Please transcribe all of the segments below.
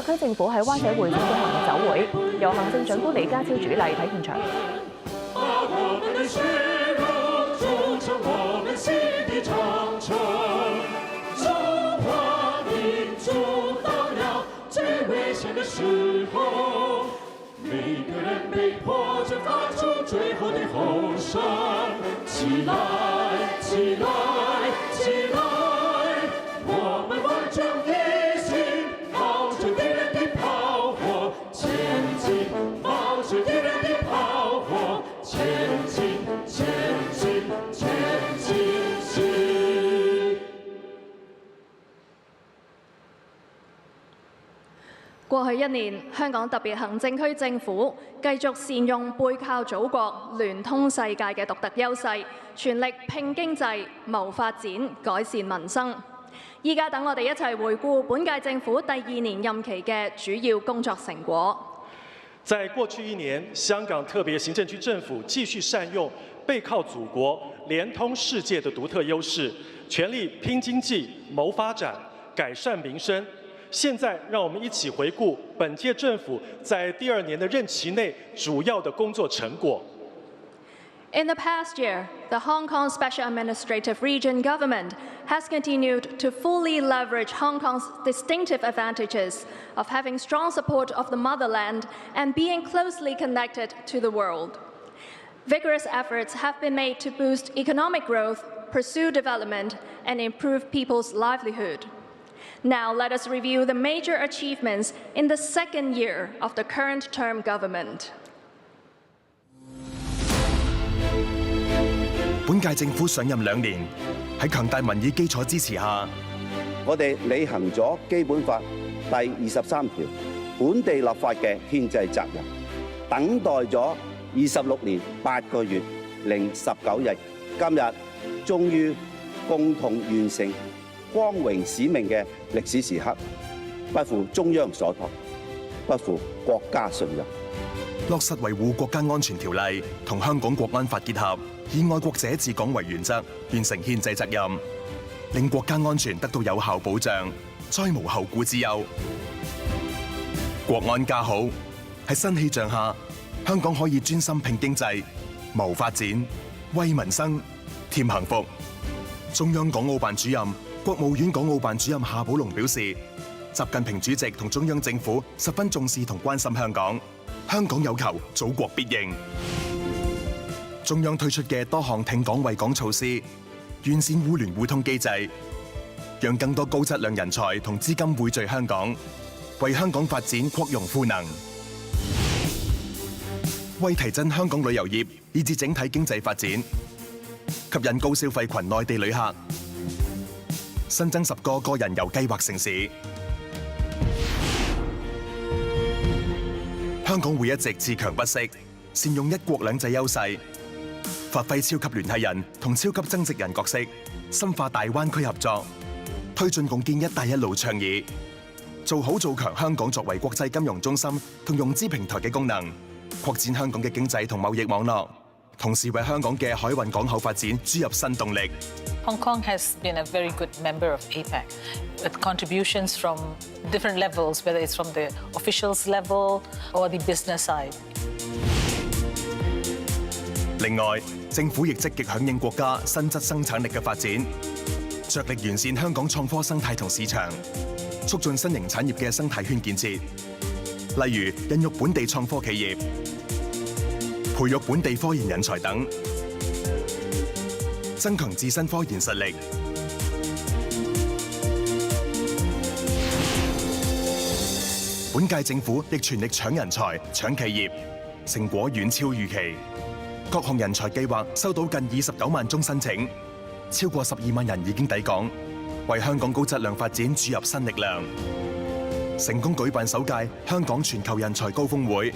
特區政府喺灣仔會展舉行酒會，由行政長官李家超主禮睇現場。把我們的血肉築成我們新的長城。中華民族到了最危險的時候，每個人被迫着發出最後的吼聲。起來，起來，起來！我們萬眾一心，冒着敵人的炮火前進，冒着敵人的炮火前進，前進，前進！過去一年，香港特別行政區政府繼續善用背靠祖國、聯通世界嘅獨特優勢，全力拼經濟、謀發展、改善民生。依家等我哋一齊回顧本屆政府第2年任期嘅主要工作成果。在過去1年，香港特別行政區政府繼續善用背靠祖國、聯通世界的獨特優勢，全力拼經濟、謀發展、改善民生。現在，讓我們一起回顧本屆政府在第2年的任期內主要的工作成果。In the past year, the Hong Kong Special Administrative Region government has continued to fully leverage Hong Kong's distinctive advantages of having strong support of the motherland and being closely connected to the world. Vigorous efforts have been made to boost economic growth, pursue development, and improve people's livelihood. Now let us review the major achievements in the second year of the current term government. 本屆政府上任2年，喺強大民意基礎支持下，我哋履行咗《基本法》第23條本地立法嘅憲制責任，等待咗26年8個月零19日，今日終於共同完成光榮使命嘅歷史時刻，不負中央所託，不負國家信任。落實維護國家安全條例同香港國安法結合，以愛國者治港為原則，完成憲制責任，令國家安全得到有效保障，再無後顧之憂。國安家好，喺新氣象下，香港可以專心拼經濟、謀發展、為民生、添幸福。中央港澳辦主任、國務院港澳辦主任夏寶龍表示，習近平主席同中央政府十分重視同關心香港。香港有求，祖國必應。中央推出嘅多項挺港惠港措施，完善互聯互通機制，讓更多高質量人才同資金匯聚香港，為香港發展擴容賦能。為提振香港旅遊業以至整體經濟發展，吸引高消費群內地旅客，新增10個個人遊計劃城市。香港會一直自強不息，善用一國兩制優勢，發揮超級聯繫人同超級增值人角色，深化大灣區合作，推進共建「一帶一路」倡議，做好做強香港作為國際金融中心同融資平台嘅功能，擴展香港嘅經濟同貿易網絡，同時為香港嘅海運港口發展注入新動力。Hong Kong has been a very good member of APEC, with contributions from different levels, whether it's from the officials level or the business side. 另外，政府亦積極響應國家新質生產力嘅發展，着力完善香港創科生態同市場，促進新型產業嘅生態圈建設，例如孕育本地創科企業、培育本地科研人才等，增強自身科研實力。本屆政府亦全力搶人才、搶企業，成果遠超預期。各項人才計劃收到近29萬宗申請，超過12萬人已經抵港，為香港高質量發展注入新力量。成功舉辦首屆香港全球人才高峰會，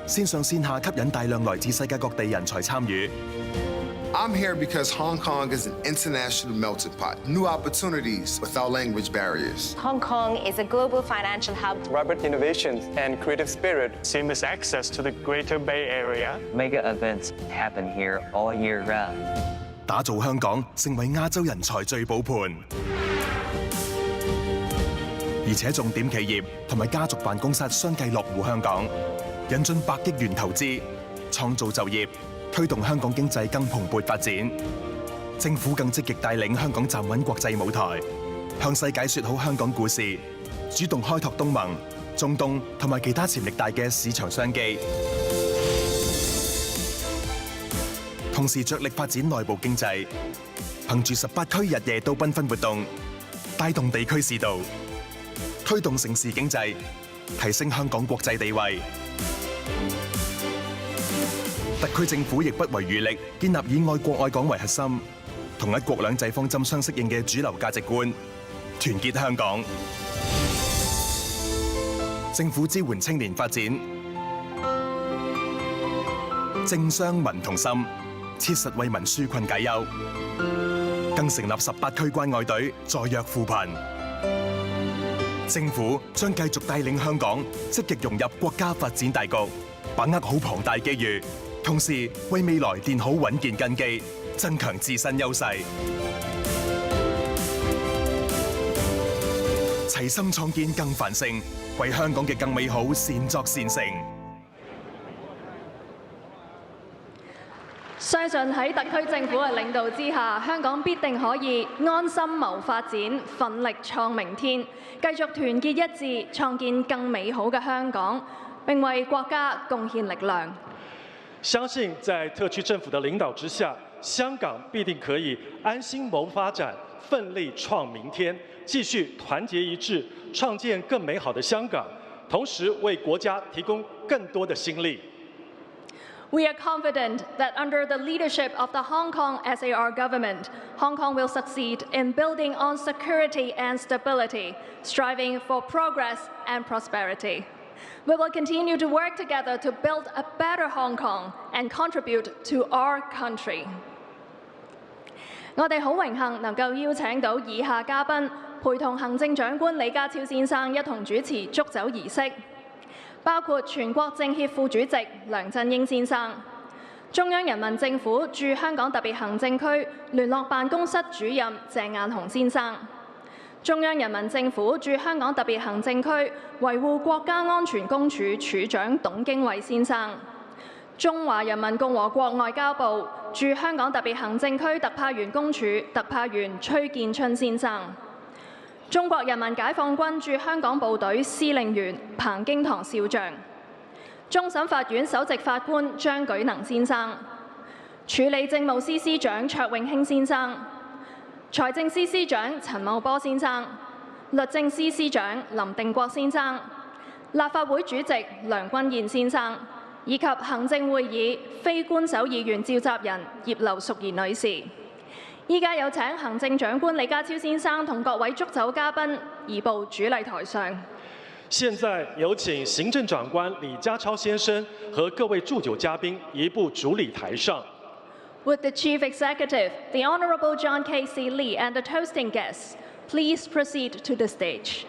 線上線下吸引大量來自世界各地人才參與。I'm here because Hong Kong is an international melting pot. New opportunities without language barriers. Hong Kong is a global financial hub. Rapid innovations and creative spirit. Seamless access to the Greater Bay Area. Mega events happen here all year round. 打造香港成為亞洲人才聚寶盤。而且重點企業同埋家族辦公室相繼落戶香港，引進100億元投資，創造就業，推動香港經濟更蓬勃發展。政府更積極帶領香港站穩國際舞台，向世界說好香港故事，主動開拓東盟、中東同埋其他潛力大嘅市場商機。同時着力發展內部經濟，憑住18區日夜都繽紛活動，帶動地區市道，推動城市經濟，提升香港國際地位。特區政府亦不遺餘力建立以愛國愛港為核心，同一國兩制方針相適應嘅主流價值觀，團結香港。政府支援青年發展，政商民同心，切實為民紓困解憂，更成立18區關愛隊助弱扶貧。政府將繼續帶領香港積極融入國家發展大局，把握好龐大機遇，同時為未來奠好穩健根基，增強自身優勢，齊心創建更繁盛，為香港嘅更美好善作善成。相信喺特區政府嘅領導之下，香港必定可以安心謀發展，奮力創明天，繼續團結一致，創建更美好嘅香港，並為國家貢獻力量。相信在特區政府的領導之下，香港必定可以安心謀發展，奮力創明天，繼續團結一致，創建更美好的香港，同時為國家提供更多的心力。We are confident that under the leadership of the Hong Kong SAR government, Hong Kong will succeed in building on security and stability, striving for progress and prosperity. We will continue to work together to build a better Hong Kong and contribute to our country. 我哋好榮幸能夠邀請到以下嘉賓，陪同行政長官李家超先生一同主持祝酒儀式。包括全國政協副主席梁振英先生、中央人民政府駐香港特別行政區聯絡辦公室主任鄭雁雄先生、中央人民政府駐香港特別行政區維護國家安全公署署長董經緯先生、中華人民共和國外交部駐香港特別行政區特派員公署特派員崔建春先生、中國人民解放軍駐香港部隊司令員彭京堂少將、終審法院首席法官張舉能先生、署理政務司司長卓永興先生、財政司司長陳茂波先生、律政司司長林定國先生、立法會主席梁君彥先生，以及行政會議非官守議員召集人葉劉淑儀女士。依家有請行政長官李家超先生同各位祝酒嘉賓移步主禮台上。現在有請行政長官李家超先生和各位祝酒嘉賓移步主禮台上。Would the Chief Executive, the Honourable John K.C. Lee, and the toasting guests please proceed to the stage?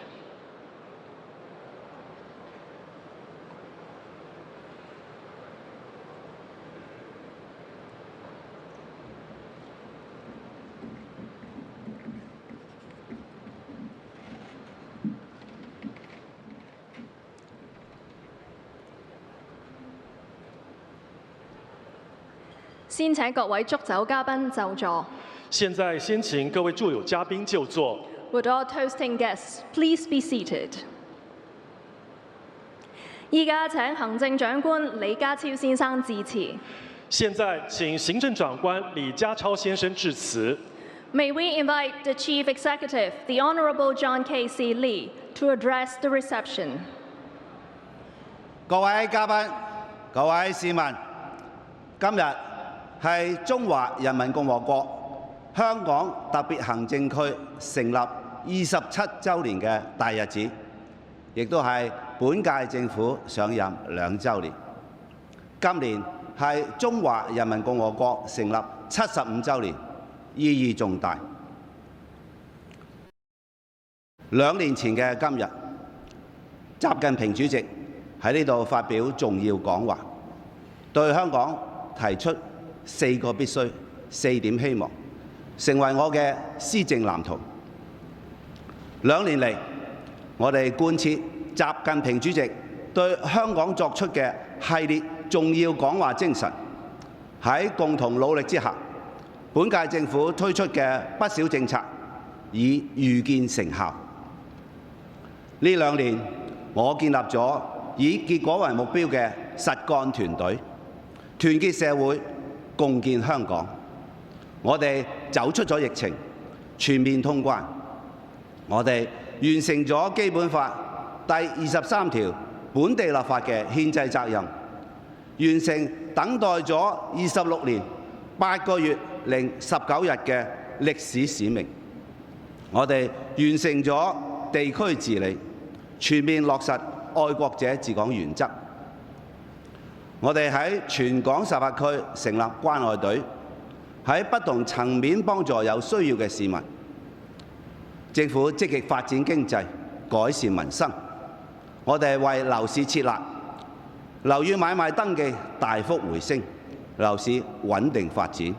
先請各位祝酒嘉賓就座。現在先請各位祝酒嘉賓就座。Would all toasting guests please be seated? 依家請行政長官李家超先生致辭。現在請行政長官李家超先生致辭。May we invite the Chief Executive, the Honourable John K.C. Lee, to address the reception. 各位嘉賓、各位市民，今日係中華人民共和國香港特別行政區成立27週年嘅大日子，亦都係本屆政府上任2週年。今年係中華人民共和國成立75週年，意義重大。2年前嘅今日，習近平主席喺呢度發表重要講話，對香港提出4個必須、4點希望，成為我嘅施政藍圖。2年嚟，我哋貫徹習近平主席對香港作出嘅系列重要講話精神，喺共同努力之下，本屆政府推出嘅不少政策已預見成效。呢2年，我建立咗以結果為目標嘅實幹團隊，團結社會，共建香港。我哋走出咗疫情，全面通關。我哋完成咗《基本法》第23條本地立法嘅憲制責任，完成等待咗26年8個月零19日嘅歷史使命。我哋完成咗地區治理，全面落實愛國者治港原則。我哋喺全港18區成立關愛隊，喺不同層面幫助有需要嘅市民。政府積極發展經濟，改善民生。我哋為樓市設立，樓宇買賣登記大幅回升，樓市穩定發展。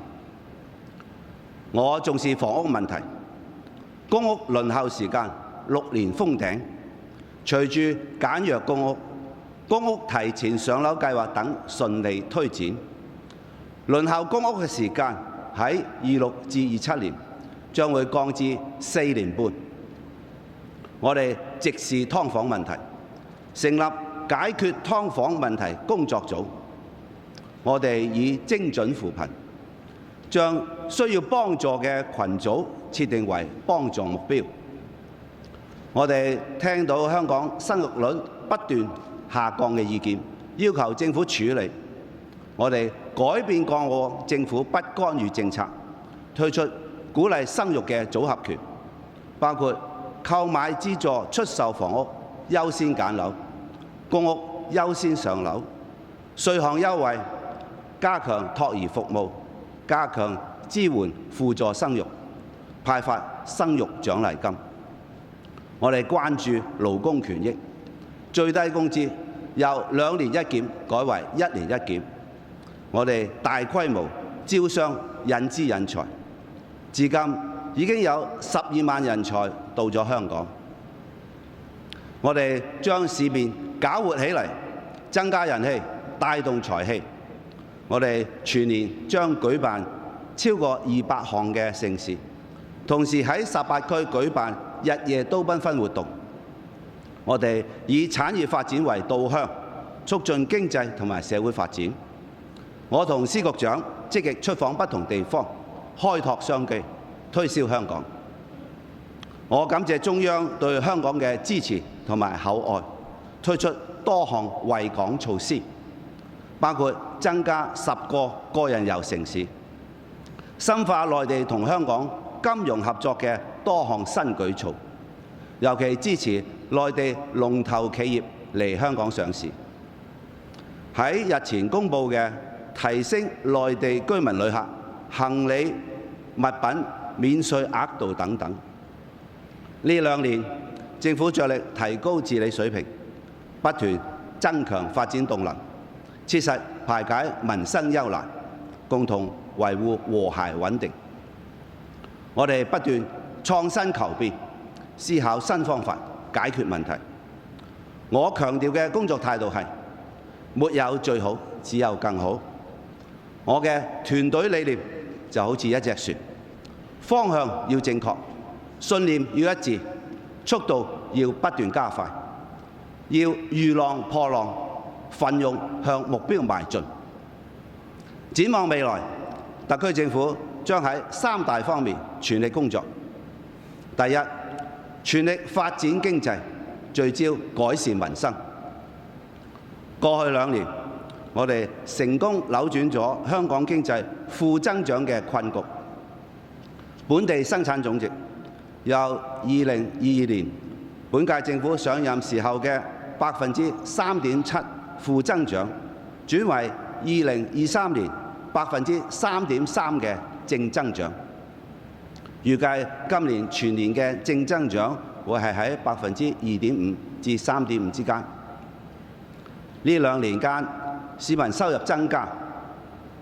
我重視房屋問題，公屋輪候時間6年封頂，隨住簡約公屋、公屋提前上樓計劃等順利推展，輪候公屋嘅時間喺26至27年將會降至4年半。我哋直視劏房問題，成立解決劏房問題工作組。我哋以精準扶貧，將需要幫助嘅群組設定為幫助目標。我哋聽到香港生育率不斷下降嘅意見，要求政府處理。我哋改變過往政府不干預政策，推出鼓勵生育嘅組合拳，包括購買資助出售房屋優先揀樓，公屋優先上樓，稅項優惠，加強託兒服務，加強支援輔助生育，派發生育獎勵金。我哋關注勞工權益，最低工資由2年一檢改為1年一檢。我哋大規模招商引資引才，至今已經有12萬人才到咗香港。我哋將市面搞活起嚟，增加人氣，帶動財氣。我哋全年將舉辦超過200項嘅盛事，同時喺18區舉辦日夜都繽紛活動。我哋以產業發展為導向，促進經濟同埋社會發展。我同司局長積極出訪不同地方，開拓商機，推銷香港。我感謝中央對香港嘅支持同埋厚愛，推出多項惠港措施，包括增加10個個人遊城市，深化內地同香港金融合作嘅多項新舉措，尤其支持內地龍頭企業嚟香港上市。喺日前公布嘅提升內地居民旅客行李物品免稅額度等等。呢2年，政府着力提高治理水平，不斷增強發展動能，切實排解民生憂難，共同維護和諧穩定。我哋不斷創新求變，思考新方法解決問題。我強調嘅工作態度係沒有最好，只有更好。我嘅團隊理念就好似一隻船，方向要正確，信念要一致，速度要不斷加快，要遇浪破浪，奮勇向目標邁進。展望未來，特區政府將喺3大方面全力工作。第一，全力發展經濟，聚焦改善民生。過去2年，我哋成功扭轉咗香港經濟負增長嘅困局。本地生產總值由2022年本屆政府上任時候嘅3.7%負增長，轉為2023年3.3%嘅正增長。預計今年全年嘅正增長會係喺2.5%至3.5%之間。呢2年間，市民收入增加，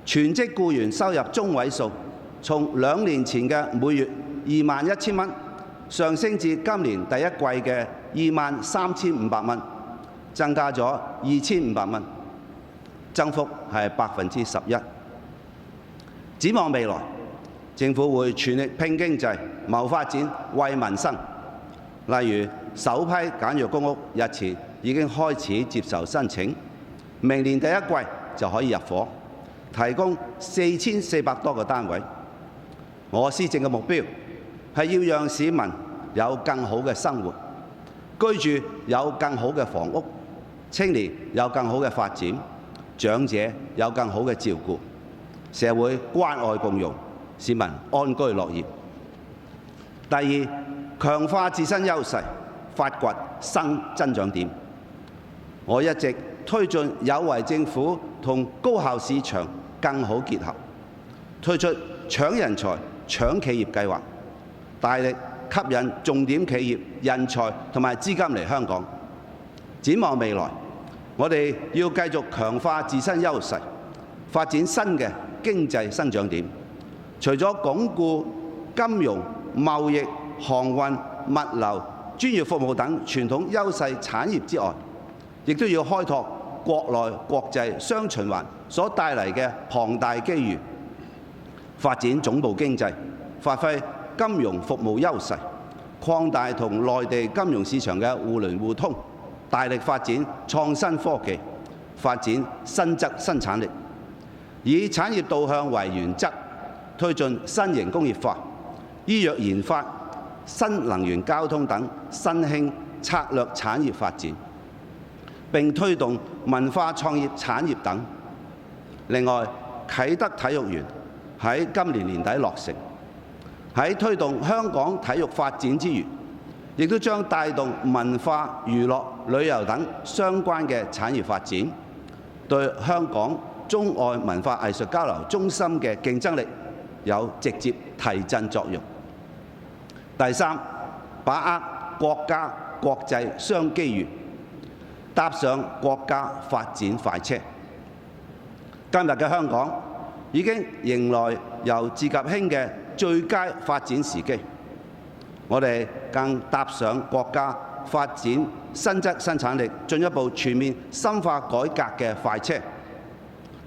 全職僱員收入中位數從2年前嘅每月21,000蚊上升至今年第一季嘅23,500蚊，增加咗2,500蚊，增幅係11%。展望未來，政府會全力拼經濟、謀發展、為民生。例如，首批簡約公屋日前已經開始接受申請，明年第一季就可以入伙，提供4,400多個單位。我施政嘅目標係要讓市民有更好嘅生活，居住有更好嘅房屋，青年有更好嘅發展，長者有更好嘅照顧，社會關愛共融，市民安居樂業。第二，強化自身優勢，發掘新增長點。我一直推進有為政府同高效市場更好結合，推出搶人才、搶企業計劃，大力吸引重點企業人才同埋資金嚟香港。展望未來，我哋要繼續強化自身優勢，發展新嘅經濟增長點。除咗鞏固金融、貿易、航運、物流、專業服務等傳統優勢產業之外，亦都要開拓國內國際雙循環所帶嚟嘅龐大機遇，發展總部經濟，發揮金融服務優勢，擴大同內地金融市場嘅互聯互通，大力發展創新科技，發展新質生產力，以產業導向為原則，推進新型工業化、醫藥研發、新能源交通等新興策略產業發展，並推動文化創意產業等。另外，啟德體育園喺今年年底落成，喺推動香港體育發展之餘，亦都將帶動文化、娛樂、旅遊等相關嘅產業發展，對香港中外文化藝術交流中心嘅競爭力有直接提振作用。第三，把握國家國際雙機遇，搭上國家發展快車。今日嘅香港已經迎來由治及興嘅最佳發展時機，我哋更搭上國家發展新質生產力進一步全面深化改革嘅快車。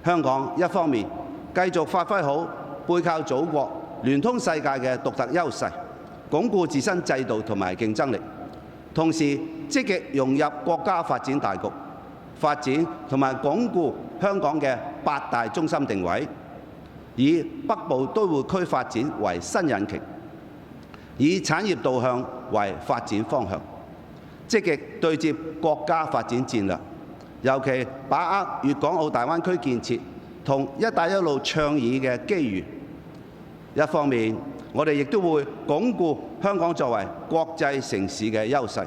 香港一方面繼續發揮好背靠祖國、聯通世界嘅獨特優勢，鞏固自身制度同埋競爭力，同時積極融入國家發展大局，發展同埋鞏固香港嘅八大中心定位，以北部都會區發展為新引擎，以產業導向為發展方向，積極對接國家發展戰略，尤其把握粵港澳大灣區建設同一帶一路倡議嘅機遇。一方面，我哋亦都會鞏固香港作為國際城市嘅優勢，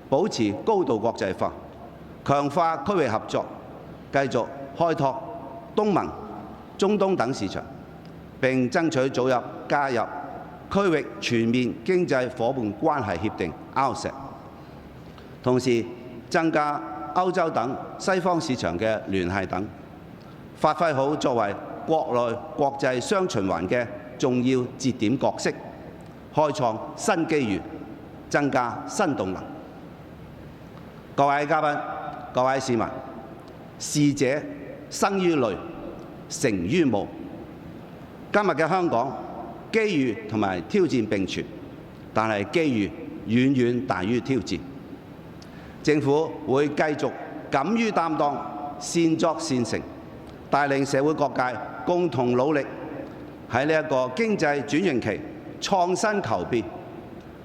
保持高度國際化，強化區域合作，繼續開拓東盟、中東等市場，並爭取早日加入區域全面經濟夥伴關係協定 RCEP， 同時增加歐洲等西方市場嘅聯繫等，發揮好作為國內國際雙循環嘅重要節點角色，開創新機遇，增加新動能。各位嘉賓、各位市民，士者生於慮，成於務。今日嘅香港，機遇同埋挑戰並存，但係機遇遠遠大於挑戰。政府會繼續敢於擔當，善作善成，帶領社會各界共同努力，喺呢一個經濟轉型期創新求變，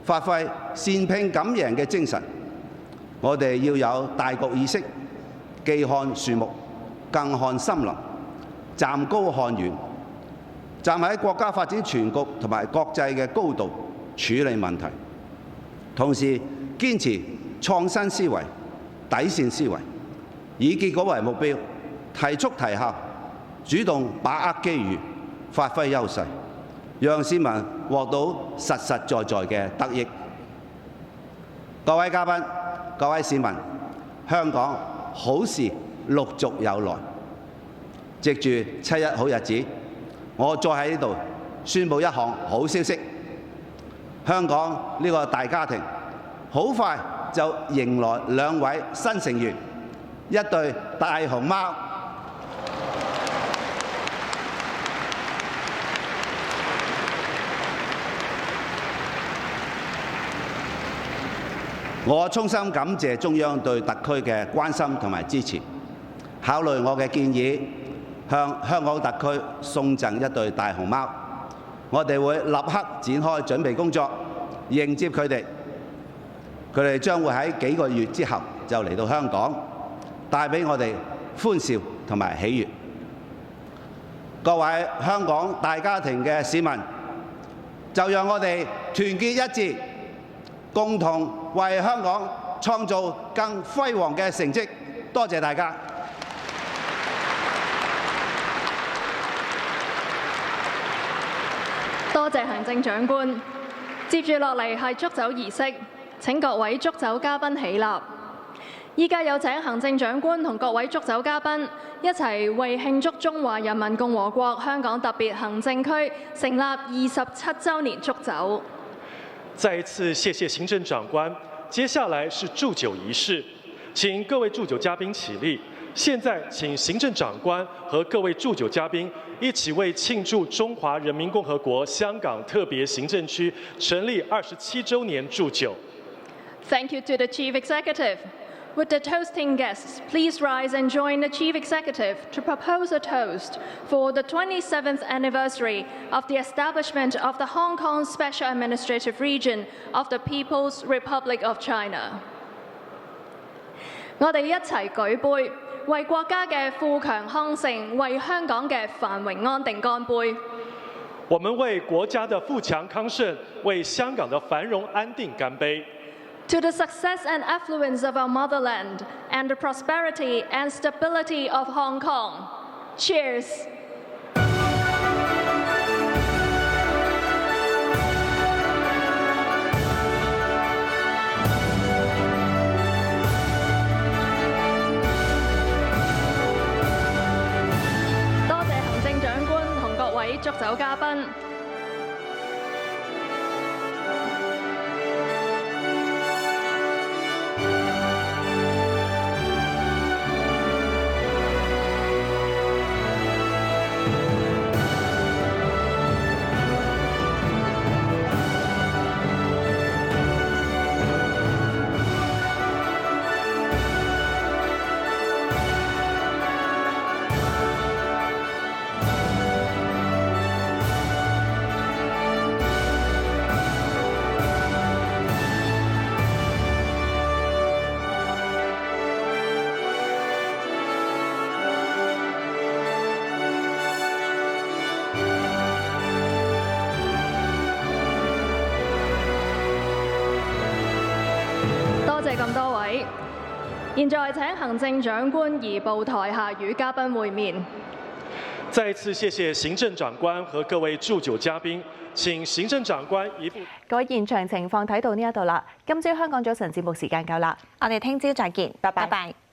發揮善拼敢贏嘅精神。我哋要有大局意識，既看樹木，更看森林，站高看遠，站喺國家發展全局同埋國際嘅高度處理問題，同時堅持創新思維、底線思維，以結果為目標，提速提效，主動把握機遇，發揮優勢，讓市民獲到實實在在嘅得益。各位嘉賓、各位市民，香港好事陸續有來。藉住7一好日子，我再喺呢度宣佈一項好消息。香港呢個大家庭好快就迎來2位新成員，一對大熊貓。我衷心感謝中央對特區嘅關心同埋支持，考慮我嘅建議，向香港特區送贈一對大熊貓。我哋會立刻展開準備工作，迎接佢哋。佢哋將會喺幾個月之後就嚟到香港，帶俾我哋歡笑同埋喜悅。各位香港大家庭嘅市民，就讓我哋團結一致，共同為香港創造更輝煌嘅成績。多謝大家。多謝行政長官。接住落嚟係祝酒儀式，請各位祝酒嘉賓起立。依家有請行政長官同各位祝酒嘉賓一齊為慶祝中華人民共和國香港特別行政區成立27週年祝酒。再一次謝謝行政長官。接下來是祝酒儀式，請各位祝酒嘉賓起立。現在請行政長官和各位祝酒嘉賓一起為慶祝中華人民共和國香港特別行政區成立27週年祝酒。Thank you to the Chief Executive. Would the toasting guests please rise and join the Chief Executive to propose a toast for the 27th anniversary of the establishment of the Hong Kong Special Administrative Region of the People's Republic of China. 我哋一齊舉杯，為國家嘅富強康盛，為香港嘅繁榮安定乾杯。我們為國家的富強康盛，為香港的繁榮安定乾杯。To the success and affluence of our motherland and the prosperity and stability of Hong Kong. Cheers! 多謝行政長官同各位祝酒嘉賓。咁多位，現在請行政長官移步台下與嘉賓會面。再一次謝謝行政長官和各位祝酒嘉賓，請行政長官移步。各位現場情況睇到呢一度啦，今朝香港早晨節目時間夠啦，我哋聽朝再見，拜拜。